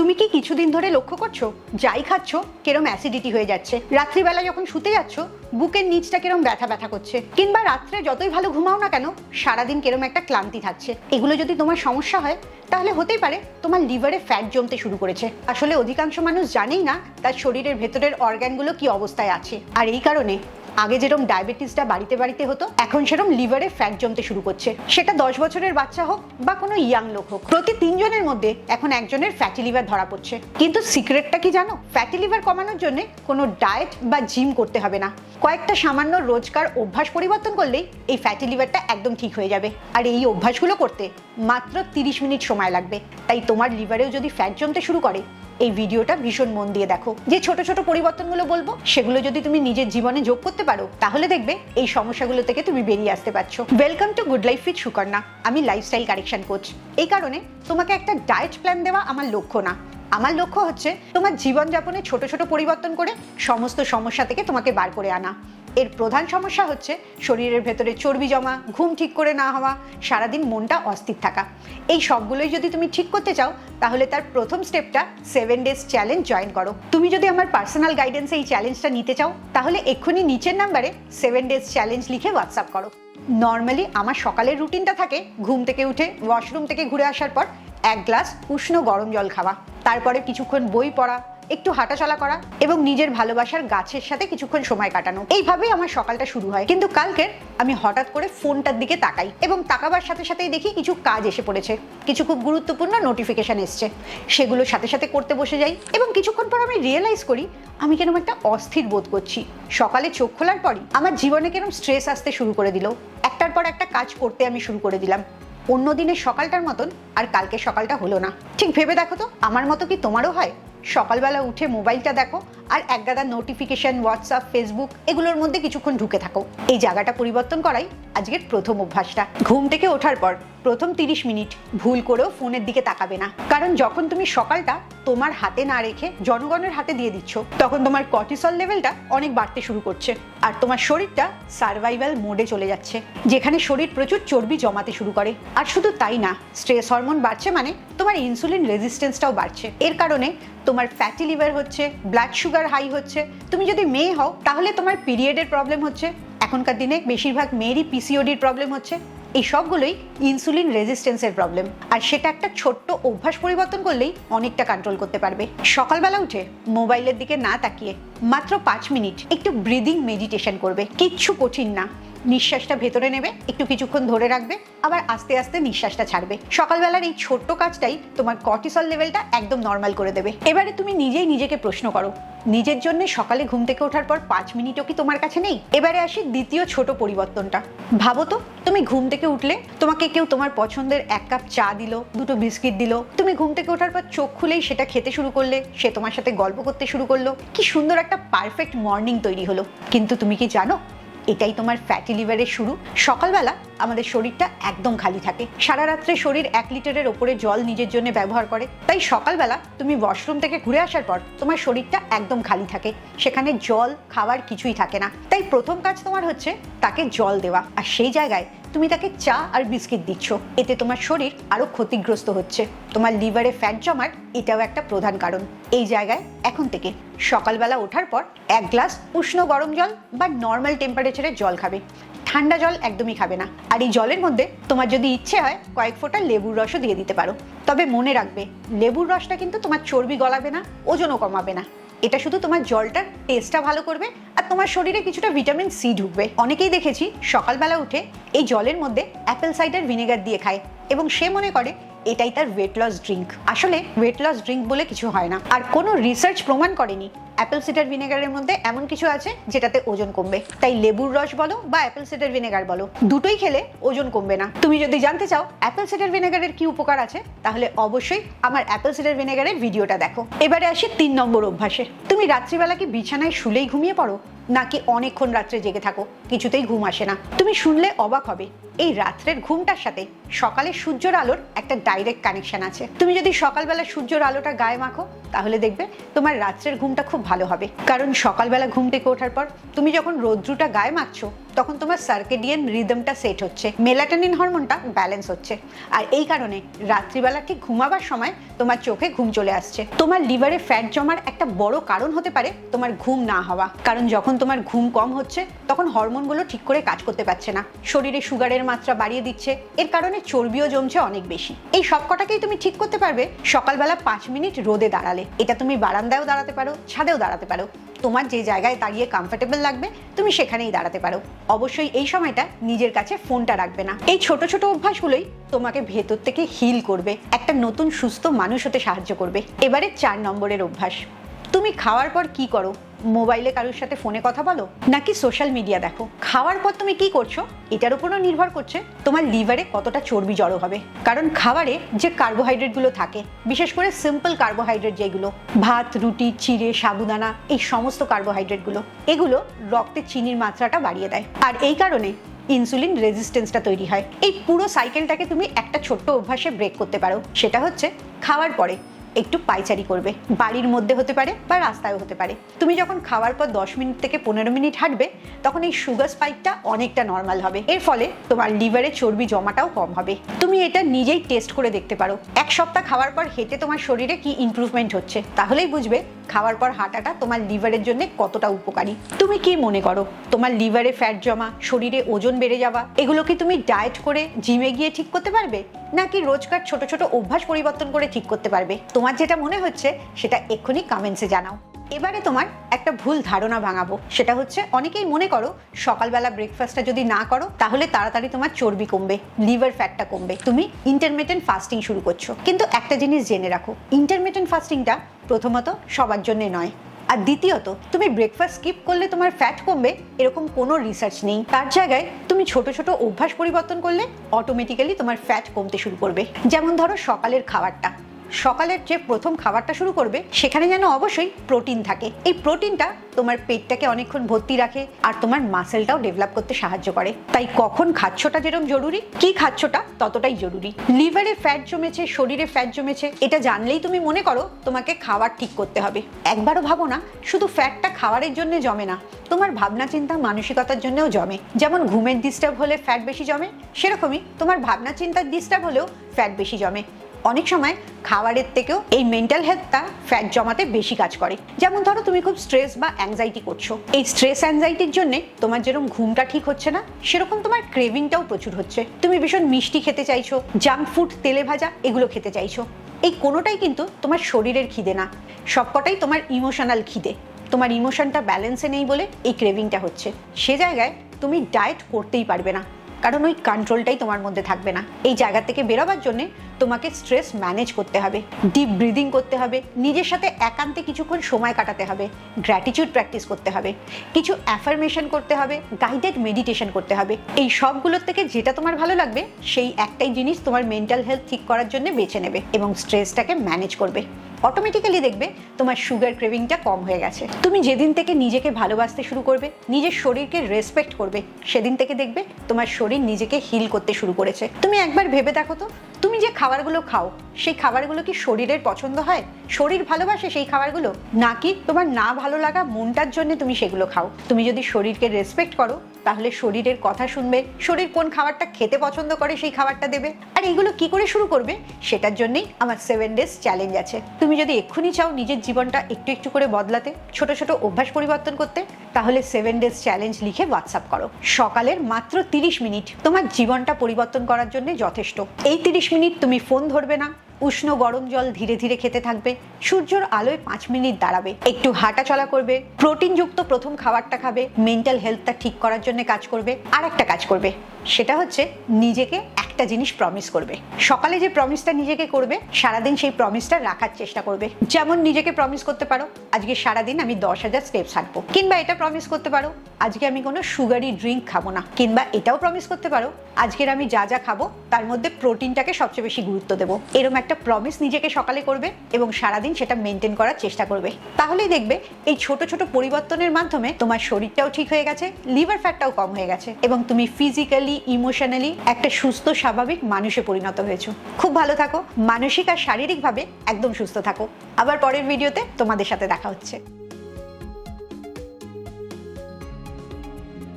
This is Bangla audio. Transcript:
তুমি কি কিছুদিন ধরে লক্ষ্য করছো যাই খাচ্ছ কেরম অ্যাসিডিটি হয়ে যাচ্ছে, রাত্রিবেলা যখন শুতে যাচ্ছ বুকের নিচটা কেরম ব্যথা ব্যথা করছে, কিংবা রাত্রে যতই ভালো ঘুমাও না কেন সারাদিন কেরম একটা ক্লান্তি থাকছে। এগুলো যদি তোমার সমস্যা হয় তাহলে হতেই পারে তোমার লিভারে ফ্যাট জমতে শুরু করেছে। আসলে অধিকাংশ মানুষ জানেই না তার শরীরের ভেতরের অর্গানগুলো কি অবস্থায় আছে, আর এই কারণে আগে যেরকম ডায়াবেটিসটা বাড়িতে বাড়িতে হতো এখন সেরকম লিভারে ফ্যাট জমতে শুরু করছে। সেটা 10 বছরের বাচ্চা হোক বা কোনো ইয়াং লোক হোক, প্রতি 3 জনের মধ্যে এখন একজনের ফ্যাটি লিভার ধরা পড়ছে। কিন্তু সিক্রেটটা কি জানো? ফ্যাটি লিভার কমানোর জন্য কোনো ডায়েট বা জিম করতে হবে না, কয়েকটা সামান্য রোজকার অভ্যাস পরিবর্তন করলেই এই ফ্যাটি লিভারটা একদম ঠিক হয়ে যাবে। আর এই অভ্যাসগুলো করতে মাত্র 30 মিনিট সময় লাগবে। তাই তোমার লিভারেও যদি ফ্যাট জমতে শুরু করে এই ভিডিওটা ভীষণ মন দিয়ে দেখো। যে ছোট ছোট পরিবর্তনগুলো বলবো সেগুলো যদি তুমি নিজের জীবনে যোগ করতে পারো তাহলে দেখবে এই সমস্যাগুলো থেকে তুমি বেরিয়ে আসতে পারছো। Welcome to good life with Sukanya. আমি লাইফস্টাইল কারেকশন কোচ। এই কারণে তোমাকে একটা ডায়েট প্ল্যান দেওয়া আমার লক্ষ্য না, আমার লক্ষ্য হচ্ছে তোমার জীবনযাপনে ছোট ছোট পরিবর্তন করে সমস্ত সমস্যা থেকে তোমাকে বার করে আনা। এর প্রধান সমস্যা হচ্ছে শরীরের ভেতরে চর্বি জমা, ঘুম ঠিক করে না হওয়া, সারাদিন মনটা অস্থির থাকা। এই সবগুলোই যদি তুমি ঠিক করতে চাও তাহলে তার প্রথম স্টেপটা 7 ডেজ চ্যালেঞ্জ জয়েন করো। তুমি যদি আমার পার্সোনাল গাইডেন্সে এই চ্যালেঞ্জটা নিতে চাও তাহলে এক্ষুনি নিচের নাম্বারে 7 ডেজ চ্যালেঞ্জ লিখে হোয়াটসঅ্যাপ করো। নর্মালি আমার সকালের রুটিনটা থাকে ঘুম থেকে উঠে ওয়াশরুম থেকে ঘুরে আসার পর 1 গ্লাস উষ্ণ গরম জল খাওয়া, তারপরে কিছুক্ষণ বই পড়া, একটু হাঁটাচলা করা এবং নিজের ভালোবাসার গাছের সাথে কিছুক্ষণ সময় কাটানো। এইভাবেই আমার সকালটা শুরু হয়। কিন্তু কালকের আমি হঠাৎ করে ফোনটার দিকে তাকাই এবং তাকাবার সাথে সাথেই দেখি কিছু কাজ এসে পড়েছে, কিছু খুব গুরুত্বপূর্ণ নোটিফিকেশন এসছে। সেগুলো সাথে সাথে করতে বসে যাই এবং কিছুক্ষণ পর আমি রিয়েলাইজ করি আমি কেরম একটা অস্থির বোধ করছি। সকালে চোখ খোলার পরই আমার জীবনে কেরম স্ট্রেস আসতে শুরু করে দিল। একটার পর একটা কাজ করতে আমি শুরু করে দিলাম। অন্য দিনের সকালটার মতন আর কালকে সকালটা হলো না। ঠিক ভেবে দেখো তো আমার মতো কি তোমারও হয়? সকালবেলা উঠে মোবাইলটা দেখো আর একগাদা নোটিফিকেশন, হোয়াটসঅ্যাপ, ফেসবুক এগুলোর মধ্যে কিছুক্ষণ ঢুকে থাকো। এই জায়গাটা পরিবর্তন করাই আজকের প্রথম অভ্যাসটা। ঘুম থেকে ওঠার পর প্রথম 30 মিনিট ভুল করেও ফোনের দিকে তাকাবে না, কারণ যখন তুমি সকালটা তোমার হাতে না রেখে জনগণের হাতে দিয়ে দিচ্ছ তখন তোমার কর্টিসল লেভেলটা অনেক বাড়তে শুরু করছে আর তোমার শরীরটা সার্ভাইভাল মোডে চলে যাচ্ছে, যেখানে শরীর প্রচুর চর্বি জমাতে শুরু করে। আর শুধু তাই না, স্ট্রেস হরমোন বাড়ছে মানে তোমার ইনসুলিন রেজিস্ট্যান্সটাও বাড়ছে। এর কারণে তোমার ফ্যাটি লিভার হচ্ছে, ব্লাড সুগার হাই হচ্ছে। তুমি যদি মেয়ে হও তাহলে তোমার পিরিয়ডের প্রবলেম হচ্ছে। এখনকার দিনে বেশিরভাগ মেয়েরই পিসিওডির প্রবলেম হচ্ছে। এই সবগুলোই ইনসুলিন রেজিস্ট্যান্সের প্রবলেম, আর সেটা একটা ছোট্ট অভ্যাস পরিবর্তন করলেই অনেকটা কন্ট্রোল করতে পারবে। সকালবেলা উঠে মোবাইলের দিকে না তাকিয়ে মাত্র 5 মিনিট একটু ব্রিদিং মেডিটেশন করবে। কিচ্ছু কঠিন না। নিঃশ্বাসটা ভেতরে নেবে, একটু কিছুক্ষণ ধরে রাখবে, আবার আস্তে আস্তে নিঃশ্বাসটা ছাড়বে। সকালবেলার এই ছোট্ট কাজটাই তোমার কর্টিসল লেভেলটা একদম নর্মাল করে দেবে। এবারে তুমি নিজেই নিজেকে প্রশ্ন করো, নিজের জন্য সকালে ঘুম থেকে ওঠার পর 5 মিনিটও কি তোমার কাছে নেই? এবারে আসি দ্বিতীয় ছোট পরিবর্তনটা। ভাবো তো, তুমি ঘুম থেকে উঠলে তোমাকে কেউ তোমার পছন্দের 1 কাপ চা দিল, 2টো বিস্কিট দিল, তুমি ঘুম থেকে ওঠার পর চোখ খুলেই সেটা খেতে শুরু করলে, সে তোমার সাথে গল্প করতে শুরু করলো, কি সুন্দর একটা পারফেক্ট মর্নিং তৈরি হলো। কিন্তু তুমি কি জানো এটাই তোমার ফ্যাটি লিভারের শুরু? সকালবেলা আমাদের শরীরটা একদম খালি থাকে। সারা রাত্রে শরীর 1 লিটারের ওপরে জল নিজের জন্য ব্যবহার করে। তাই সকালবেলা তুমি ওয়াশরুম থেকে ঘুরে আসার পর তোমার শরীরটা একদম খালি থাকে, সেখানে জল খাওয়ার কিছুই থাকে না। তাই প্রথম কাজ তোমার হচ্ছে তাকে জল দেওয়া, আর সেই জায়গায় তুমি তাকে চা আর বিস্কিট দিচ্ছ। এতে তোমার শরীর আরো ক্ষতিগ্রস্ত হচ্ছে। তোমার লিভারে ফ্যাট জমার এটাও একটা প্রধান কারণ। এই জায়গায় এখন থেকে সকালবেলা ওঠার পর 1 গ্লাস উষ্ণ গরম জল বা নর্মাল টেম্পারেচারের জল খাবে। ঠান্ডা জল একদমই খাবে না। আর এই জলের মধ্যে তোমার যদি ইচ্ছে হয় কয়েক ফোঁটা লেবুর রসও দিয়ে দিতে পারো। তবে মনে রাখবে লেবুর রসটা কিন্তু তোমার চর্বি গলাবে না, ওজনও কমাবে না। এটা শুধু তোমার জলটার টেস্টটা ভালো করবে আর তোমার শরীরে কিছুটা ভিটামিন সি ঢুকবে। অনেকেই দেখেছি সকালবেলা উঠে এই জলের মধ্যে অ্যাপেল সাইডার ভিনেগার দিয়ে খায় এবং সে মনে করে এটাই তার ওয়েট লস ড্রিঙ্ক। আসলে ওয়েট লস ড্রিঙ্ক বলে কিছু হয় না, আর কোনো রিসার্চ প্রমাণ করেনি অ্যাপেল সিডার ভিনেগারের মধ্যে এমন কিছু আছে যেটাতে ওজন কমবে। তাই লেবুর রস বলো বা অ্যাপেল সিডার ভিনেগার বলো, দুটোই খেলে ওজন কমবে না। তুমি যদি জানতে চাও অ্যাপেল সিডার ভিনেগারের কি উপকার আছে তাহলে অবশ্যই আমার অ্যাপেল সিডার ভিনেগারের ভিডিওটা দেখো। এবারে আসি 3 নম্বর অভ্যাসে। তুমি রাত্রিবেলা কি বিছানায় শুলেই ঘুমিয়ে পড়ো, নাকি অনেকক্ষণ রাত্রে জেগে থাকো, কিছুতেই ঘুম আসে না? তুমি শুনলে অবাক হবে, এই রাত্রের ঘুমটার সাথে সকালে সূর্যের আলোর একটা ডাইরেক্ট কানেকশন আছে। তুমি যদি সকালবেলা সূর্যের আলোটা গায়ে মাখো তাহলে দেখবে তোমার রাত্রের ঘুমটা খুব ভালো হবে। কারণ সকালবেলা ঘুম থেকে ওঠার পর তুমি যখন রৌদ্রটা গায়ে মাখছো তখন তোমার সার্কেডিয়ান রিদমটা সেট হচ্ছে, মেলাটোনিন হরমোনটা ব্যালেন্স হচ্ছে। আর এই কারণে রাত্রিবেলা ঠিক ঘুমাবার সময় তোমার চোখে ঘুম চলে আসছে। তোমার লিভারে ফ্যাট জমার একটা বড় কারণ হতে পারে তোমার ঘুম না হওয়া, কারণ যখন তোমার ঘুম কম হচ্ছে তখন হরমোনগুলো ঠিক করে কাজ করতে পারছে না, শরীরে সুগারের মাত্রা বাড়িয়ে দিচ্ছে, এর কারণে চর্বিও জমছে অনেক বেশি। এই সব কটাকেই তুমি ঠিক করতে পারবে সকালবেলা 5 মিনিট রোদে দাঁড়ালে। এটা তুমি বারান্দায়ও দাঁড়াতে পারো, ছাদেও দাঁড়াতে পারো, তোমার যে জায়গায় দাঁড়িয়ে কমফোর্টেবল লাগবে তুমি সেখানেই দাঁড়াতে পারো। অবশ্যই এই সময়টা নিজের কাছে ফোনটা রাখবে না। এই ছোট ছোট অভ্যাসগুলোই তোমাকে ভেতর থেকে হিল করবে, একটা নতুন সুস্থ মানুষ হতে সাহায্য করবে। এবারে 4 নম্বরের অভ্যাস, তুমি খাওয়ার পর কি করো? মোবাইলে কারোর সাথে ফোনে কথা বলো নাকি সোশ্যাল মিডিয়া দেখো? খাওয়ার পর তুমি কি করছো এটার উপরও নির্ভর করছে তোমার লিভারে কতটা চর্বি জড়ো হবে। কারণ খাবারে যে কার্বোহাইড্রেটগুলো থাকে, বিশেষ করে সিম্পল কার্বোহাইড্রেট যেগুলো ভাত, রুটি, চিড়ে, সাবুদানা, এই সমস্ত কার্বোহাইড্রেটগুলো, এগুলো রক্তে চিনির মাত্রাটা বাড়িয়ে দেয়। আর এই কারণে ইনসুলিন রেজিস্ট্যান্সটা তৈরি হয়। এই পুরো সাইকেলটাকে তুমি একটা ছোট্ট অভ্যাসে ব্রেক করতে পারো। সেটা হচ্ছে খাওয়ার পরে একটু পায়চারি করবে, বাড়ির মধ্যে হতে পারে বা রাস্তায়ও হতে পারে। তুমি যখন খাওয়ার পর 10 মিনিট থেকে 15 মিনিট হাঁটবে তখন এই সুগার স্পাইকটা অনেকটা নর্মাল হবে। এর ফলে তোমার লিভারে চর্বি জমাটাও কম হবে। তুমি এটা নিজেই টেস্ট করে দেখতে পারো। 1 সপ্তাহ খাওয়ার পর হেঁটে তোমার শরীরে কি ইমপ্রুভমেন্ট হচ্ছে, তাহলেই বুঝবে খাওয়ার পর হাঁটাটা তোমার লিভারের জন্য কতটা উপকারী। তুমি কি মনে করো তোমার লিভারে ফ্যাট জমা, শরীরে ওজন বেড়ে যাওয়া, এগুলো কি তুমি ডায়েট করে জিমে গিয়ে ঠিক করতে পারবে, নাকি রোজকার ছোট ছোট অভ্যাস পরিবর্তন করে ঠিক করতে পারবে? তোমার যেটা মনে হচ্ছে সেটা এক্ষুনি কমেন্টসে জানাও। এবারে তোমার একটা ভুল ধারণা ভাঙাবো। সেটা হচ্ছে অনেকেই মনে করো সকালবেলা ব্রেকফাস্টটা যদি না করো তাহলে তাড়াতাড়ি তোমার চর্বি কমবে, লিভার ফ্যাটটা কমবে, তুমি ইন্টারমিটেন্ট ফাস্টিং শুরু করছো। কিন্তু একটা জিনিস জেনে রাখো, ইন্টারমিটেন্ট ফাস্টিংটা প্রথমত সবার জন্য নয়, আর দ্বিতীয়ত তুমি ব্রেকফাস্ট স্কিপ করলে তোমার ফ্যাট কমবে এরকম কোনো রিসার্চ নেই। তার জায়গায় তুমি ছোট ছোট অভ্যাস পরিবর্তন করলে অটোমেটিক্যালি তোমার ফ্যাট কমতে শুরু করবে। যেমন ধরো সকালের খাবারটা, সকালের যে প্রথম খাবারটা শুরু করবে সেখানে যেন অবশ্যই প্রোটিন থাকে। এই প্রোটিনটা তোমার পেটটাকে অনেকক্ষণ ভর্তি রাখে আর তোমার মাসেলটাও ডেভেলপ করতে সাহায্য করে। তাই কখন খাচ্ছটা যেরকম জরুরি, কি খাচ্ছটা ততটাই জরুরি। লিভারে ফ্যাট জমেছে, শরীরে ফ্যাট জমেছে, এটা জানলেই তুমি মনে করো তোমাকে খাবার ঠিক করতে হবে। একবারও ভাবো না শুধু ফ্যাটটা খাবারের জন্য জমে না, তোমার ভাবনা চিন্তা মানসিকতার জন্যও জমে। যেমন ঘুমের ডিস্টার্ব হলে ফ্যাট বেশি জমে, সেরকমই তোমার ভাবনা চিন্তার ডিস্টার্ব হলেও ফ্যাট বেশি জমে। অনেক সময় খাবারের থেকেও এই মেন্টাল হেলথটা ফ্যাট জমাতে বেশি কাজ করে। যেমন ধরো তুমি খুব স্ট্রেস বা অ্যাংজাইটি করছো, এই স্ট্রেস অ্যাংজাইটির জন্য তোমার যেরকম ঘুমটা ঠিক হচ্ছে না, সেরকম তোমার ক্রেভিংটাও প্রচুর হচ্ছে। তুমি ভীষণ মিষ্টি খেতে চাইছো, জাঙ্ক ফুড, তেলে ভাজা এগুলো খেতে চাইছো। এই কোনোটাই কিন্তু তোমার শরীরের খিদে না, সবকটাই তোমার ইমোশনাল খিদে। তোমার ইমোশনটা ব্যালেন্সে নেই বলে এই ক্রেভিংটা হচ্ছে। সে জায়গায় তুমি ডায়েট করতেই পারবে না, কারণ ওই কন্ট্রোলটাই তোমার মধ্যে থাকবে না। এই জায়গা থেকে বেরোবার জন্য তোমাকে স্ট্রেস ম্যানেজ করতে হবে, ডিপ ব্রিদিং করতে হবে, নিজের সাথে একান্তে কিছুক্ষণ সময় কাটাতে হবে, গ্র্যাটিটিউড প্র্যাকটিস করতে হবে, কিছু অ্যাফার্মেশন করতে হবে, গাইডেড মেডিটেশন করতে হবে। এই সবগুলোর থেকে যেটা তোমার ভালো লাগবে সেই একটাই জিনিস তোমার মেন্টাল হেলথ ঠিক করার জন্য বেছে নেবে এবং স্ট্রেসটাকে ম্যানেজ করবে। অটোমেটিক্যালি দেখবে তোমার সুগার ক্রেভিংটা কম হয়ে গেছে। তুমি যেদিন থেকে নিজেকে ভালোবাসতে শুরু করবে, নিজের শরীরকে রেসপেক্ট করবে, সেদিন থেকে দেখবে তোমার শরীর নিজেকে হিল করতে শুরু করেছে। তুমি একবার ভেবে দেখো তো, তুমি যে খাবারগুলো খাও সেই খাবারগুলো কি শরীরের পছন্দ হয়? শরীর ভালোবাসে সেই খাবারগুলো, নাকি তোমার না ভালো লাগা মনটার জন্য তুমি সেগুলো খাও? তুমি যদি শরীরকে রেসপেক্ট করো তাহলে শরীরের কথা শুনবে, শরীর কোন খাবারটা খেতে পছন্দ করে সেই খাবারটা দেবে। আর এইগুলো কি করে শুরু করবে সেটার জন্যই আমার 7 ডেজ চ্যালেঞ্জ আছে। তুমি যদি এক্ষুনি চাও নিজের জীবনটা একটু একটু করে বদলাতে, ছোট ছোট অভ্যাস পরিবর্তন করতে, তাহলে 7 ডেজ চ্যালেঞ্জ লিখে হোয়াটসঅ্যাপ করো। সকালের মাত্র 30 মিনিট তোমার জীবনটা পরিবর্তন করার জন্য যথেষ্ট। এই 30 মিনিট তুমি ফোন ধরবে না, উষ্ণ গরম জল ধীরে ধীরে খেতে থাকবে, সূর্যের আলোয় 5 মিনিট দাঁড়াবে, একটু হাঁটা চলা করবে, প্রোটিনযুক্ত প্রথম খাবারটা খাবে, মেন্টাল হেলথটা ঠিক করার জন্য কাজ করবে। আর একটা কাজ করবে, সেটা হচ্ছে নিজেকে একটা জিনিস প্রমিস করবে। সকালে যে প্রমিসটা নিজেকে করবে সারাদিন সেই প্রমিসটা রাখার চেষ্টা করবে। যেমন নিজেকে প্রমিস করতে পারো আজকে সারাদিন আমি 10,000 স্টেপস হাঁটবো, কিংবা এটা প্রমিস করতে পারো আজকে আমি কোনো সুগারি ড্রিঙ্ক খাবো না, কিংবা এটাও প্রমিস করতে পারো আজকের আমি যা যা খাবো তার মধ্যে প্রোটিনটাকে সবচেয়ে বেশি গুরুত্ব দেবো। এরকম একটা প্রমিস নিজেকে সকালে করবে এবং সারাদিন সেটা মেনটেন করার চেষ্টা করবে। তাহলেই দেখবে এই ছোট ছোট পরিবর্তনের মাধ্যমে তোমার শরীরটাও ঠিক হয়ে গেছে, লিভার ফ্যাটটাও কম হয়ে গেছে এবং তুমি ফিজিক্যালি ইমোশনালি একটা সুস্থ স্বাভাবিক মানুষে পরিণত হয়েছো। খুব ভালো থাকো, মানসিক আর শারীরিকভাবে একদম সুস্থ থাকো। আবার পরের ভিডিওতে তোমাদের সাথে দেখা হচ্ছে।